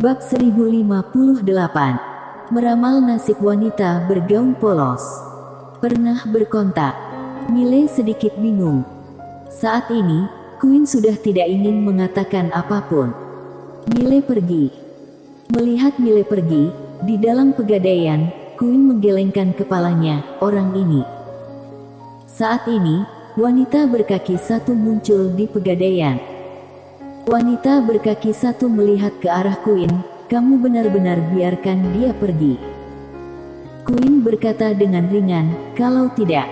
Bab 1058. Meramal nasib wanita bergaun polos. Pernah berkontak. Miley sedikit bingung. Saat ini, Queen sudah tidak ingin mengatakan apapun. Miley pergi. Melihat Miley pergi, di dalam pegadaian, Queen menggelengkan kepalanya, orang ini. Saat ini, wanita berkaki satu muncul di pegadaian. Wanita berkaki satu melihat ke arah Queen, "Kamu benar-benar biarkan dia pergi?" Queen berkata dengan ringan, "Kalau tidak."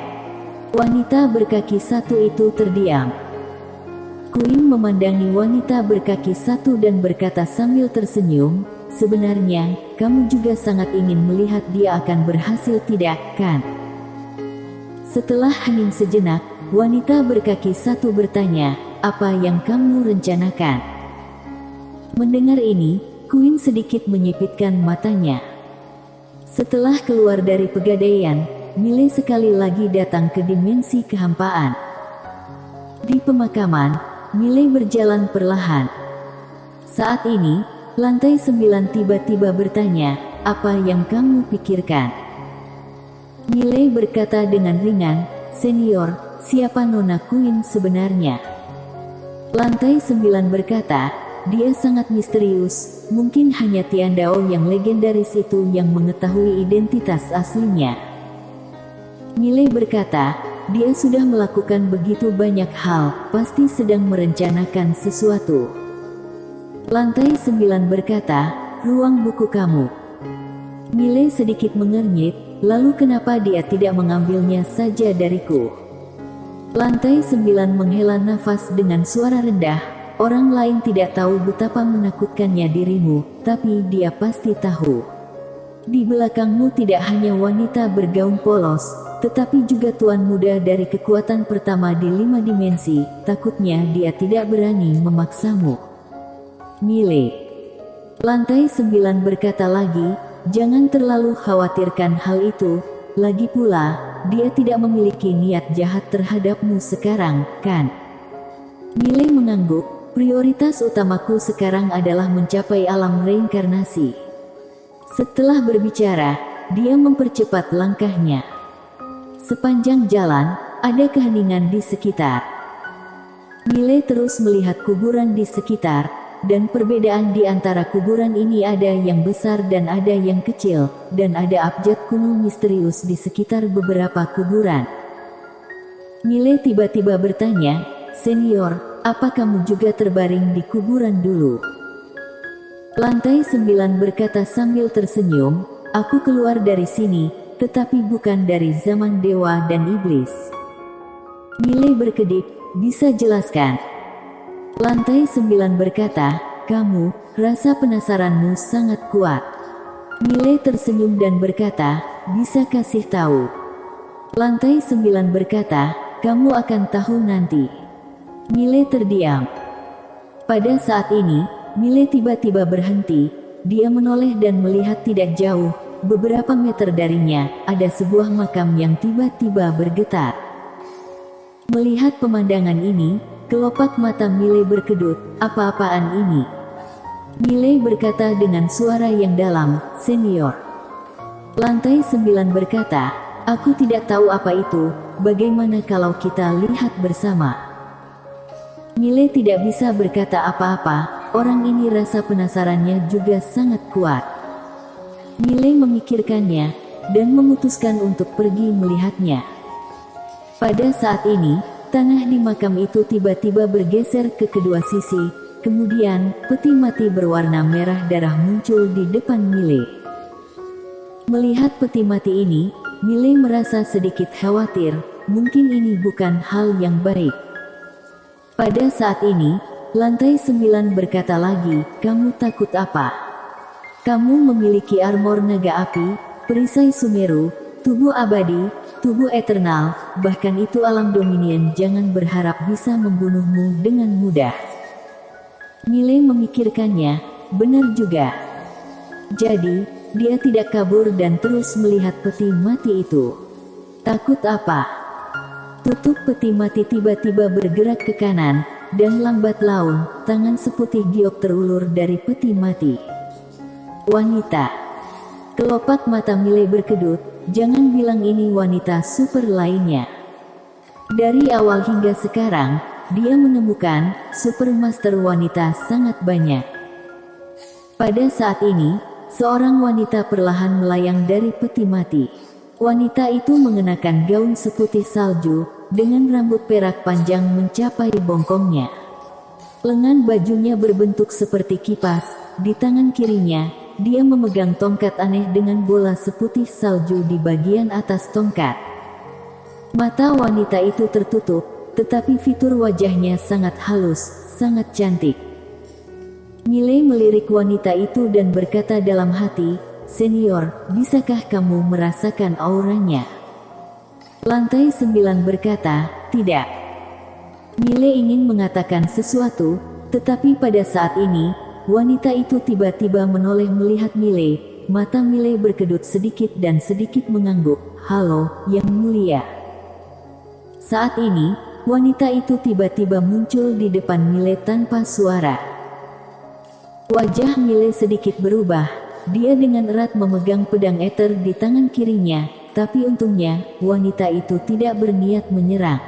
Wanita berkaki satu itu terdiam. Queen memandangi wanita berkaki satu dan berkata sambil tersenyum, "Sebenarnya, kamu juga sangat ingin melihat dia akan berhasil, tidak, kan?" Setelah hening sejenak, wanita berkaki satu bertanya, "Apa yang kamu rencanakan?" Mendengar ini, Queen sedikit menyipitkan matanya. Setelah keluar dari pegadaian, Miley sekali lagi datang ke dimensi kehampaan. Di pemakaman, Miley berjalan perlahan. Saat ini, lantai 9 tiba-tiba bertanya, "Apa yang kamu pikirkan?" Miley berkata dengan ringan, "Senior, siapa Nona Queen sebenarnya?" Lantai 9 berkata, "Dia sangat misterius, mungkin hanya Tian Dao yang legendaris itu yang mengetahui identitas aslinya." Miley berkata, "Dia sudah melakukan begitu banyak hal, pasti sedang merencanakan sesuatu." Lantai 9 berkata, "Ruang buku kamu." Miley sedikit mengernyit, "Lalu kenapa dia tidak mengambilnya saja dariku?" Lantai 9 menghela nafas dengan suara rendah, "Orang lain tidak tahu betapa menakutkannya dirimu, tapi dia pasti tahu. Di belakangmu tidak hanya wanita bergaun polos, tetapi juga tuan muda dari kekuatan pertama di 5 dimensi, takutnya dia tidak berani memaksamu." Miley. Lantai 9 berkata lagi, "Jangan terlalu khawatirkan hal itu, lagi pula, dia tidak memiliki niat jahat terhadapmu sekarang, kan?" Miley mengangguk, "Prioritas utamaku sekarang adalah mencapai alam reinkarnasi." Setelah berbicara, dia mempercepat langkahnya. Sepanjang jalan, ada keheningan di sekitar. Miley terus melihat kuburan di sekitar, dan perbedaan di antara kuburan ini ada yang besar dan ada yang kecil, dan ada abjad kuno misterius di sekitar beberapa kuburan. Miley tiba-tiba bertanya, "Senior, apa kamu juga terbaring di kuburan dulu?" Lantai 9 berkata sambil tersenyum, "Aku keluar dari sini, tetapi bukan dari zaman dewa dan iblis." Miley berkedip, "Bisa jelaskan?" Lantai 9 berkata, "Kamu, rasa penasaranmu sangat kuat." Miley tersenyum dan berkata, "Bisa kasih tahu?" Lantai 9 berkata, "Kamu akan tahu nanti." Miley terdiam. Pada saat ini, Miley tiba-tiba berhenti. Dia menoleh dan melihat tidak jauh, beberapa meter darinya, ada sebuah makam yang tiba-tiba bergetar. Melihat pemandangan ini, kelopak mata Miley berkedut, "Apa-apaan ini?" Miley berkata dengan suara yang dalam, "Senior." Lantai 9 berkata, "Aku tidak tahu apa itu, bagaimana kalau kita lihat bersama?" Miley tidak bisa berkata apa-apa, orang ini rasa penasarannya juga sangat kuat. Miley memikirkannya, dan memutuskan untuk pergi melihatnya. Pada saat ini, tanah di makam itu tiba-tiba bergeser ke kedua sisi, kemudian, peti mati berwarna merah darah muncul di depan Miley. Melihat peti mati ini, Miley merasa sedikit khawatir, mungkin ini bukan hal yang baik. Pada saat ini, lantai 9 berkata lagi, "Kamu takut apa? Kamu memiliki armor naga api, perisai Sumeru, tubuh abadi, tubuh eternal, bahkan itu alam dominion, jangan berharap bisa membunuhmu dengan mudah." Miley memikirkannya, benar juga. Jadi, dia tidak kabur dan terus melihat peti mati itu. Takut apa? Tutup peti mati tiba-tiba bergerak ke kanan, dan lambat laun, tangan seputih giok terulur dari peti mati. Wanita. Kelopak mata Mile berkedut, jangan bilang ini wanita super lainnya. Dari awal hingga sekarang, dia menemukan supermaster wanita sangat banyak. Pada saat ini, seorang wanita perlahan melayang dari peti mati. Wanita itu mengenakan gaun seputih salju, dengan rambut perak panjang mencapai bongkongnya. Lengan bajunya berbentuk seperti kipas, di tangan kirinya, dia memegang tongkat aneh dengan bola seputih salju di bagian atas tongkat. Mata wanita itu tertutup, tetapi fitur wajahnya sangat halus, sangat cantik. Mile melirik wanita itu dan berkata dalam hati, "Senior, bisakah kamu merasakan auranya?" Lantai 9 berkata, "Tidak." Mile ingin mengatakan sesuatu, tetapi pada saat ini, wanita itu tiba-tiba menoleh melihat Mile. Mata Mile berkedut sedikit dan sedikit mengangguk. "Halo, Yang Mulia." Saat ini, wanita itu tiba-tiba muncul di depan Mile tanpa suara. Wajah Mile sedikit berubah. Dia dengan erat memegang pedang ether di tangan kirinya, tapi untungnya, wanita itu tidak berniat menyerang.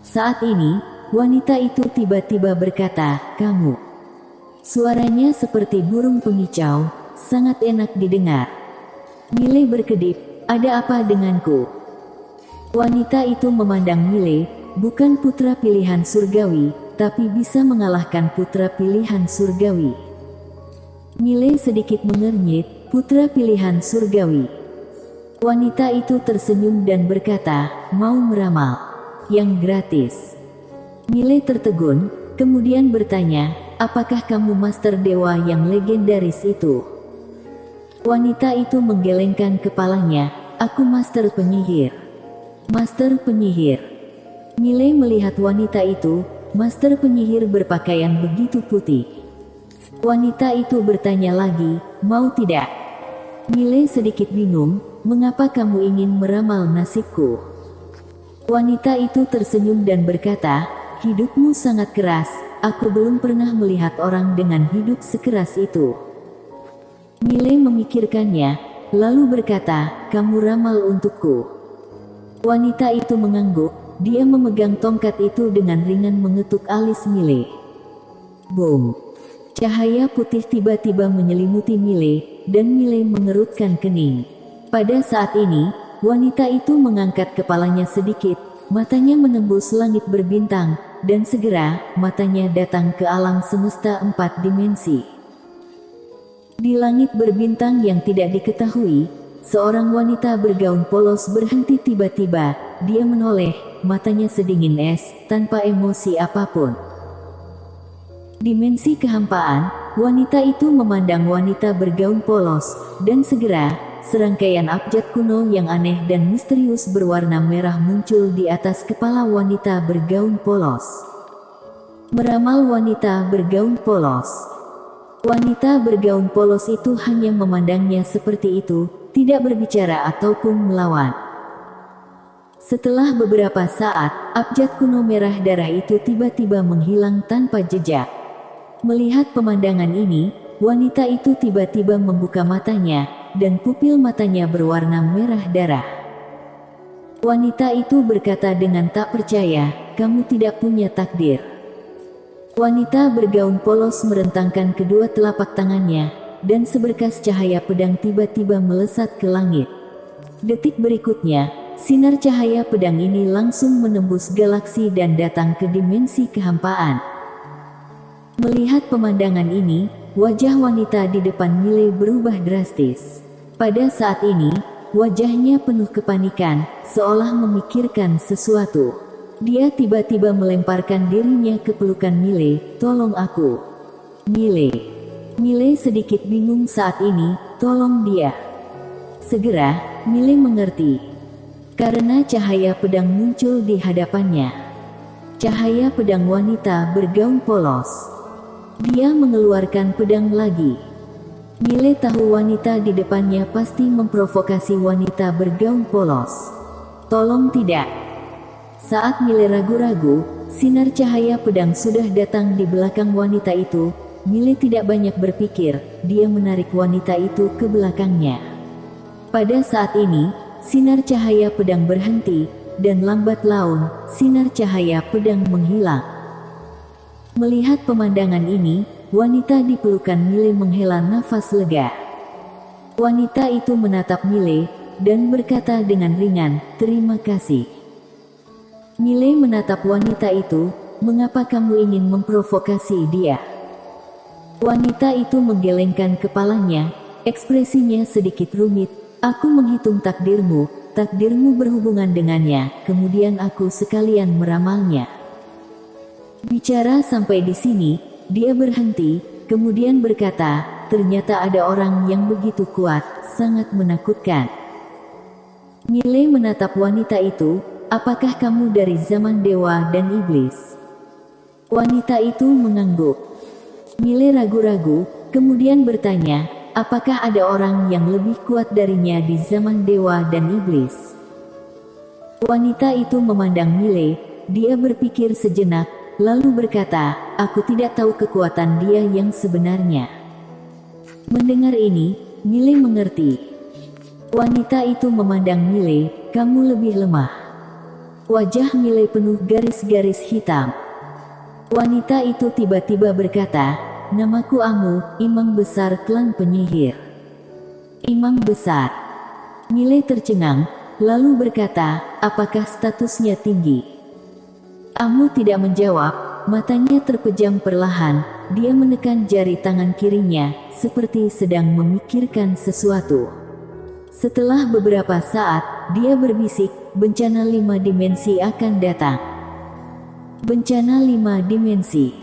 Saat ini, wanita itu tiba-tiba berkata, "Kamu." Suaranya seperti burung pengicau, sangat enak didengar. Mile berkedip, "Ada apa denganku?" Wanita itu memandang Mile, bukan putra pilihan surgawi, tapi bisa mengalahkan putra pilihan surgawi. Mile sedikit mengernyit, "Putra pilihan surgawi." Wanita itu tersenyum dan berkata, "Mau meramal yang gratis?" Mile tertegun, kemudian bertanya, "Apakah kamu master dewa yang legendaris itu?" Wanita itu menggelengkan kepalanya, "Aku master penyihir." "Master penyihir." Mile melihat wanita itu, master penyihir berpakaian begitu putih. Wanita itu bertanya lagi, "Mau tidak?" Mile sedikit bingung, "Mengapa kamu ingin meramal nasibku?" Wanita itu tersenyum dan berkata, "Hidupmu sangat keras, aku belum pernah melihat orang dengan hidup sekeras itu." Mile memikirkannya, lalu berkata, "Kamu ramal untukku." Wanita itu mengangguk, dia memegang tongkat itu dengan ringan mengetuk alis Mile. Boom! Cahaya putih tiba-tiba menyelimuti Mile, dan Mile mengerutkan kening. Pada saat ini, wanita itu mengangkat kepalanya sedikit, matanya menembus langit berbintang, dan segera, matanya datang ke alam semesta 4 dimensi. Di langit berbintang yang tidak diketahui, seorang wanita bergaun polos berhenti tiba-tiba, dia menoleh, matanya sedingin es, tanpa emosi apapun. Dimensi kehampaan, wanita itu memandang wanita bergaun polos, dan segera, serangkaian abjad kuno yang aneh dan misterius berwarna merah muncul di atas kepala wanita bergaun polos. Meramal wanita bergaun polos. Wanita bergaun polos itu hanya memandangnya seperti itu, tidak berbicara ataupun melawan. Setelah beberapa saat, abjad kuno merah darah itu tiba-tiba menghilang tanpa jejak. Melihat pemandangan ini, wanita itu tiba-tiba membuka matanya, dan pupil matanya berwarna merah darah. Wanita itu berkata dengan tak percaya, "Kamu tidak punya takdir." Wanita bergaun polos merentangkan kedua telapak tangannya, dan seberkas cahaya pedang tiba-tiba melesat ke langit. Detik berikutnya, sinar cahaya pedang ini langsung menembus galaksi dan datang ke dimensi kehampaan. Melihat pemandangan ini, wajah wanita di depan Mile berubah drastis. Pada saat ini, wajahnya penuh kepanikan, seolah memikirkan sesuatu. Dia tiba-tiba melemparkan dirinya ke pelukan Mile, "Tolong aku." "Mile." Mile sedikit bingung saat ini, "Tolong dia." Segera, Mile mengerti. Karena cahaya pedang muncul di hadapannya. Cahaya pedang wanita bergaun polos. Dia mengeluarkan pedang lagi. Mile tahu wanita di depannya pasti memprovokasi wanita bergaun polos. "Tolong tidak." Saat Mile ragu-ragu, sinar cahaya pedang sudah datang di belakang wanita itu, Mile tidak banyak berpikir, dia menarik wanita itu ke belakangnya. Pada saat ini, sinar cahaya pedang berhenti, dan lambat laun, sinar cahaya pedang menghilang. Melihat pemandangan ini, wanita di pelukan Mile menghela nafas lega. Wanita itu menatap Mile, dan berkata dengan ringan, "Terima kasih." Mile menatap wanita itu, "Mengapa kamu ingin memprovokasi dia?" Wanita itu menggelengkan kepalanya, ekspresinya sedikit rumit. "Aku menghitung takdirmu berhubungan dengannya, kemudian aku sekalian meramalnya." Bicara sampai di sini, dia berhenti, kemudian berkata, "Ternyata ada orang yang begitu kuat, sangat menakutkan." Mile menatap wanita itu, "Apakah kamu dari zaman dewa dan iblis?" Wanita itu mengangguk. Mile ragu-ragu, kemudian bertanya, "Apakah ada orang yang lebih kuat darinya di zaman dewa dan iblis?" Wanita itu memandang Mile, dia berpikir sejenak, lalu berkata, "Aku tidak tahu kekuatan dia yang sebenarnya." Mendengar ini, Mile mengerti. Wanita itu memandang Mile, "Kamu lebih lemah." Wajah Mile penuh garis-garis hitam. Wanita itu tiba-tiba berkata, "Namaku Amu, imam besar klan penyihir." Imam besar. Mile tercengang, lalu berkata, "Apakah statusnya tinggi?" Amu tidak menjawab, matanya terpejam perlahan, dia menekan jari tangan kirinya, seperti sedang memikirkan sesuatu. Setelah beberapa saat, dia berbisik, "Bencana 5 dimensi akan datang." Bencana 5 dimensi.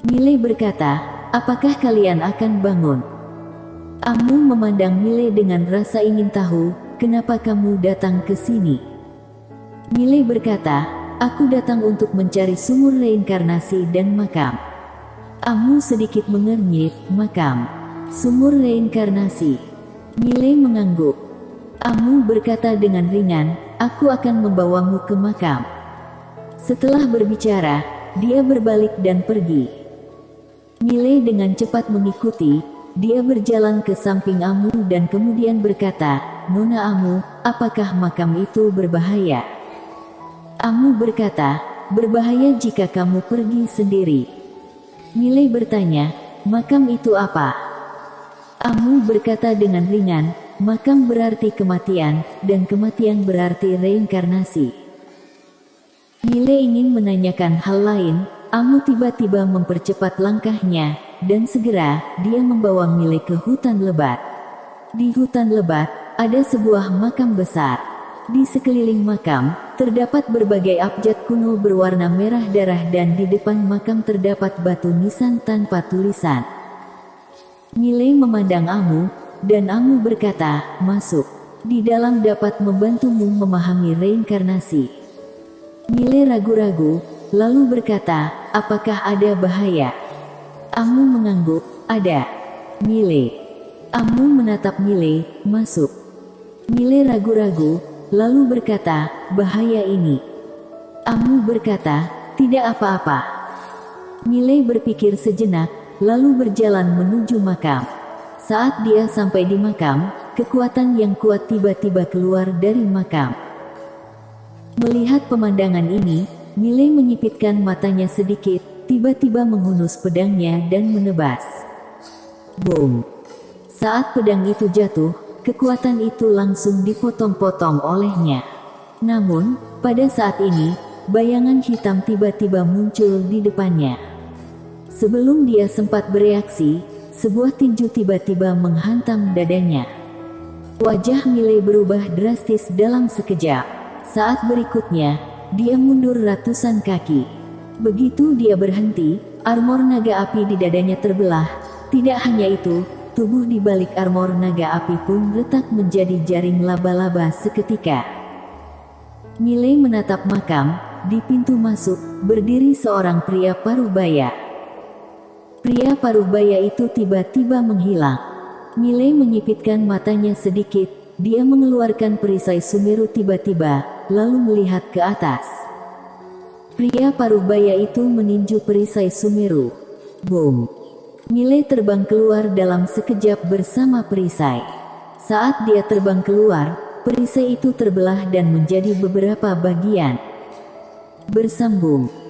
Mile berkata, "Apakah kalian akan bangun?" Amu memandang Mile dengan rasa ingin tahu, "Kenapa kamu datang ke sini?" Mile berkata, "Aku datang untuk mencari sumur reinkarnasi dan makam." Amu sedikit mengernyit, "Makam? Sumur reinkarnasi?" Mile mengangguk. Amu berkata dengan ringan, "Aku akan membawamu ke makam." Setelah berbicara, dia berbalik dan pergi. Mile dengan cepat mengikuti, dia berjalan ke samping Amu dan kemudian berkata, "Nona Amu, apakah makam itu berbahaya?" Amu berkata, "Berbahaya jika kamu pergi sendiri." Mile bertanya, "Makam itu apa?" Amu berkata dengan ringan, "Makam berarti kematian, dan kematian berarti reinkarnasi." Mile ingin menanyakan hal lain, Amu tiba-tiba mempercepat langkahnya, dan segera, dia membawa Mile ke hutan lebat. Di hutan lebat, ada sebuah makam besar. Di sekeliling makam, terdapat berbagai abjad kuno berwarna merah darah dan di depan makam terdapat batu nisan tanpa tulisan. Mile memandang Amu, dan Amu berkata, "Masuk. Di dalam dapat membantumu memahami reinkarnasi." Mile ragu-ragu, lalu berkata, "Apakah ada bahaya?" Amu mengangguk, "Ada." Mile. Amu menatap Mile, "Masuk." Mile ragu-ragu, lalu berkata, "Bahaya ini." Amu berkata, "Tidak apa-apa." Mile berpikir sejenak, lalu berjalan menuju makam. Saat dia sampai di makam, kekuatan yang kuat tiba-tiba keluar dari makam. Melihat pemandangan ini, Mile menyipitkan matanya sedikit, tiba-tiba menghunus pedangnya dan menebas. Boom! Saat pedang itu jatuh, kekuatan itu langsung dipotong-potong olehnya. Namun, pada saat ini, bayangan hitam tiba-tiba muncul di depannya. Sebelum dia sempat bereaksi, sebuah tinju tiba-tiba menghantam dadanya. Wajah Mile berubah drastis dalam sekejap. Saat berikutnya, dia mundur ratusan kaki. Begitu dia berhenti, armor naga api di dadanya terbelah. Tidak hanya itu, tubuh di balik armor naga api pun retak menjadi jaring laba-laba seketika. Mile menatap makam, di pintu masuk, berdiri seorang pria paruh baya. Pria paruh baya itu tiba-tiba menghilang. Mile menyipitkan matanya sedikit, dia mengeluarkan perisai Sumeru tiba-tiba, lalu melihat ke atas. Pria paruh baya itu meninju perisai Sumeru. Boom! Mile terbang keluar dalam sekejap bersama perisai. Saat dia terbang keluar, perisai itu terbelah dan menjadi beberapa bagian. Bersambung.